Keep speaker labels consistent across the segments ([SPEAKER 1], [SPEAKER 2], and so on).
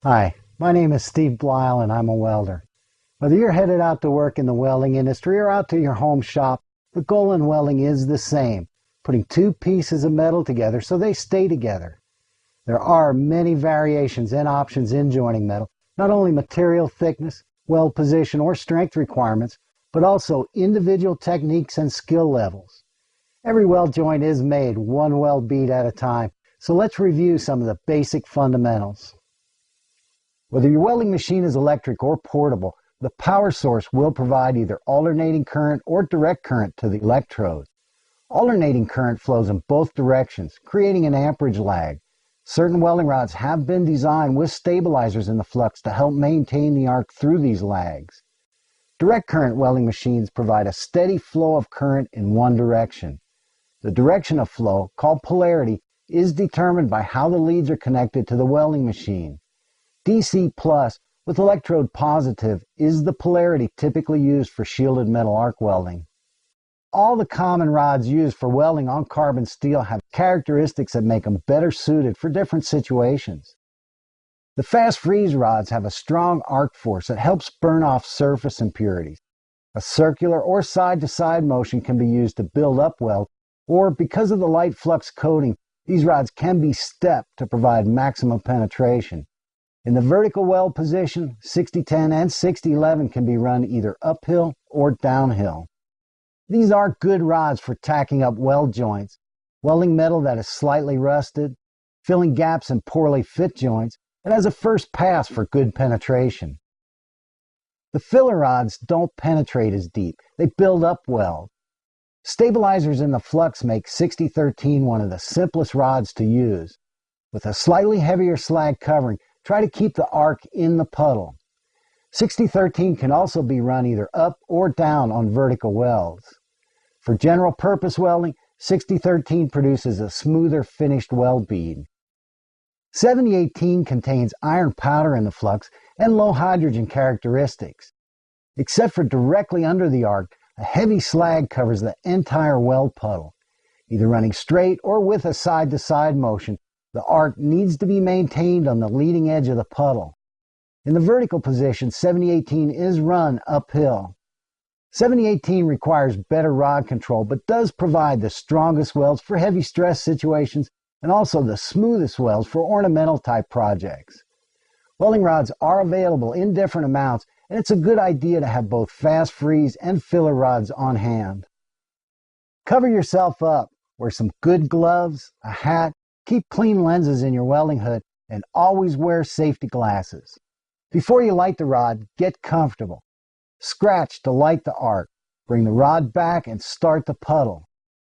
[SPEAKER 1] Hi, my name is Steve Blyle and I'm a welder. Whether you're headed out to work in the welding industry or out to your home shop, the goal in welding is the same, putting two pieces of metal together so they stay together. There are many variations and options in joining metal, not only material thickness, weld position, or strength requirements, but also individual techniques and skill levels. Every weld joint is made one weld bead at a time, so let's review some of the basic fundamentals. Whether your welding machine is electric or portable, the power source will provide either alternating current or direct current to the electrode. Alternating current flows in both directions, creating an amperage lag. Certain welding rods have been designed with stabilizers in the flux to help maintain the arc through these lags. Direct current welding machines provide a steady flow of current in one direction. The direction of flow, called polarity, is determined by how the leads are connected to the welding machine. DC plus with electrode positive is the polarity typically used for shielded metal arc welding. All the common rods used for welding on carbon steel have characteristics that make them better suited for different situations. The fast freeze rods have a strong arc force that helps burn off surface impurities. A circular or side-to-side motion can be used to build up weld, or because of the light flux coating, these rods can be stepped to provide maximum penetration. In the vertical weld position, 6010 and 6011 can be run either uphill or downhill. These are good rods for tacking up weld joints, welding metal that is slightly rusted, filling gaps in poorly fit joints, and as a first pass for good penetration. The filler rods don't penetrate as deep. They build up weld. Stabilizers in the flux make 6013 one of the simplest rods to use. With a slightly heavier slag covering, try to keep the arc in the puddle. 6013 can also be run either up or down on vertical welds. For general purpose welding, 6013 produces a smoother finished weld bead. 7018 contains iron powder in the flux and low hydrogen characteristics. Except for directly under the arc, a heavy slag covers the entire weld puddle. Either running straight or with a side-to-side motion, the arc needs to be maintained on the leading edge of the puddle. In the vertical position, 7018 is run uphill. 7018 requires better rod control, but does provide the strongest welds for heavy stress situations and also the smoothest welds for ornamental type projects. Welding rods are available in different amounts, and it's a good idea to have both fast freeze and filler rods on hand. Cover yourself up. Wear some good gloves, a hat, keep clean lenses in your welding hood, and always wear safety glasses. Before you light the rod, get comfortable. Scratch to light the arc. Bring the rod back and start the puddle.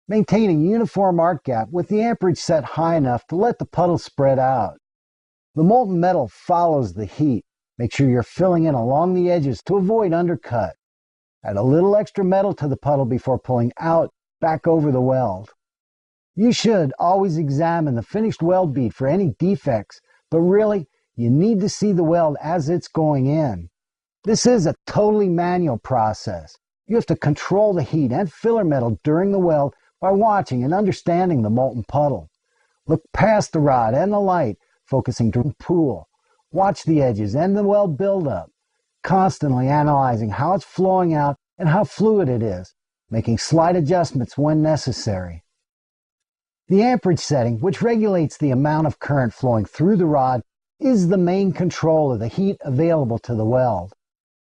[SPEAKER 1] Maintain a uniform arc gap with the amperage set high enough to let the puddle spread out. The molten metal follows the heat. Make sure you're filling in along the edges to avoid undercut. Add a little extra metal to the puddle before pulling out back over the weld. You should always examine the finished weld bead for any defects, but really, you need to see the weld as it's going in. This is a totally manual process. You have to control the heat and filler metal during the weld by watching and understanding the molten puddle. Look past the rod and the light, focusing to the pool. Watch the edges and the weld buildup, constantly analyzing how it's flowing out and how fluid it is, making slight adjustments when necessary. The amperage setting, which regulates the amount of current flowing through the rod, is the main control of the heat available to the weld.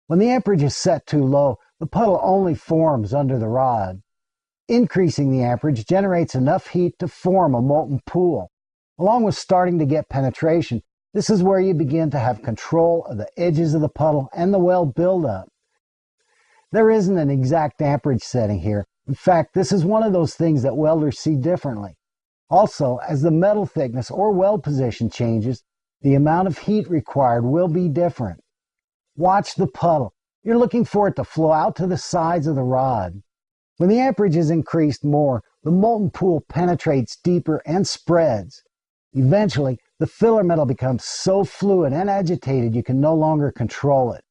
[SPEAKER 1] When the amperage is set too low, the puddle only forms under the rod. Increasing the amperage generates enough heat to form a molten pool. Along with starting to get penetration, this is where you begin to have control of the edges of the puddle and the weld buildup. There isn't an exact amperage setting here. In fact, this is one of those things that welders see differently. Also, as the metal thickness or weld position changes, the amount of heat required will be different. Watch the puddle. You're looking for it to flow out to the sides of the rod. When the amperage is increased more, the molten pool penetrates deeper and spreads. Eventually, the filler metal becomes so fluid and agitated you can no longer control it.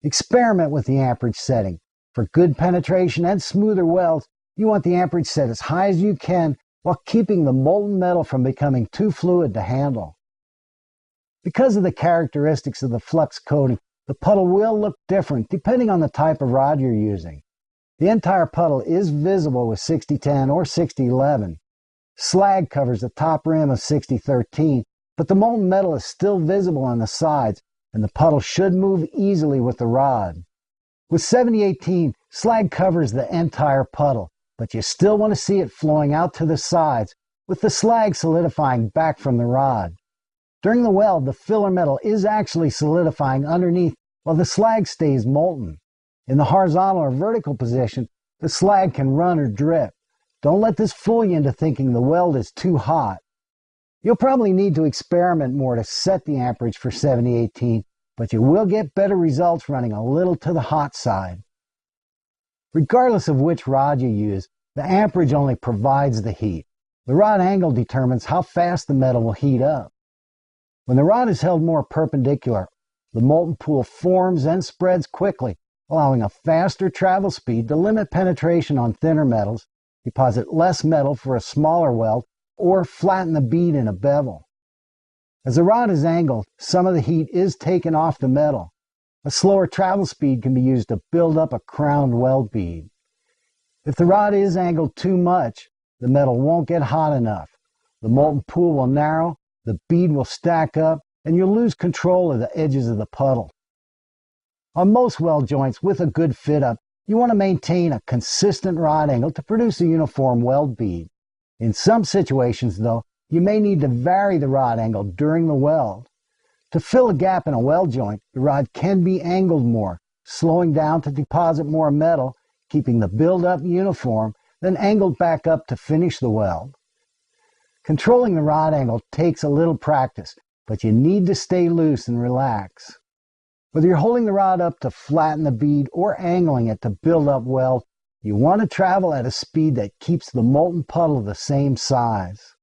[SPEAKER 1] Experiment with the amperage setting. For good penetration and smoother welds, you want the amperage set as high as you can while keeping the molten metal from becoming too fluid to handle. Because of the characteristics of the flux coating, the puddle will look different depending on the type of rod you're using. The entire puddle is visible with 6010 or 6011. Slag covers the top rim of 6013, but the molten metal is still visible on the sides, and the puddle should move easily with the rod. With 7018, slag covers the entire puddle, but you still want to see it flowing out to the sides, with the slag solidifying back from the rod. During the weld, the filler metal is actually solidifying underneath while the slag stays molten. In the horizontal or vertical position, the slag can run or drip. Don't let this fool you into thinking the weld is too hot. You'll probably need to experiment more to set the amperage for 7018, but you will get better results running a little to the hot side. Regardless of which rod you use, the amperage only provides the heat. The rod angle determines how fast the metal will heat up. When the rod is held more perpendicular, the molten pool forms and spreads quickly, allowing a faster travel speed to limit penetration on thinner metals, deposit less metal for a smaller weld, or flatten the bead in a bevel. As the rod is angled, some of the heat is taken off the metal. A slower travel speed can be used to build up a crowned weld bead. If the rod is angled too much, the metal won't get hot enough. The molten pool will narrow, the bead will stack up, and you'll lose control of the edges of the puddle. On most weld joints with a good fit-up, you want to maintain a consistent rod angle to produce a uniform weld bead. In some situations, though, you may need to vary the rod angle during the weld. To fill a gap in a weld joint, the rod can be angled more, slowing down to deposit more metal, keeping the build-up uniform, then angled back up to finish the weld. Controlling the rod angle takes a little practice, but you need to stay loose and relax. Whether you're holding the rod up to flatten the bead or angling it to build up weld, you want to travel at a speed that keeps the molten puddle the same size.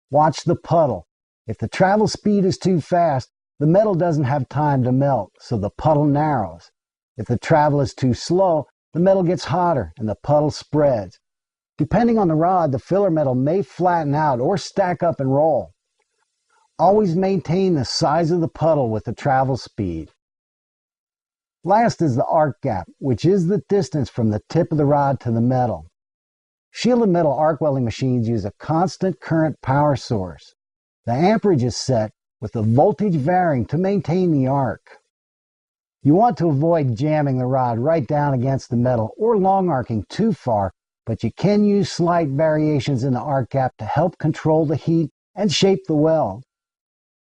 [SPEAKER 1] Watch the puddle. If the travel speed is too fast, the metal doesn't have time to melt, so the puddle narrows. If the travel is too slow, the metal gets hotter and the puddle spreads. Depending on the rod, the filler metal may flatten out or stack up and roll. Always maintain the size of the puddle with the travel speed. Last is the arc gap, which is the distance from the tip of the rod to the metal. Shielded metal arc welding machines use a constant current power source. The amperage is set with the voltage varying to maintain the arc. You want to avoid jamming the rod right down against the metal or long arcing too far, but you can use slight variations in the arc gap to help control the heat and shape the weld.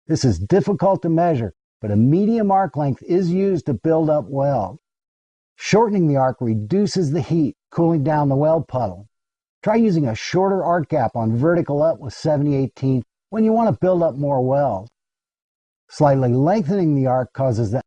[SPEAKER 1] This is difficult to measure, but a medium arc length is used to build up weld. Shortening the arc reduces the heat, cooling down the weld puddle. Try using a shorter arc gap on vertical up with 7018 when you want to build up more weld. Slightly lengthening the arc causes the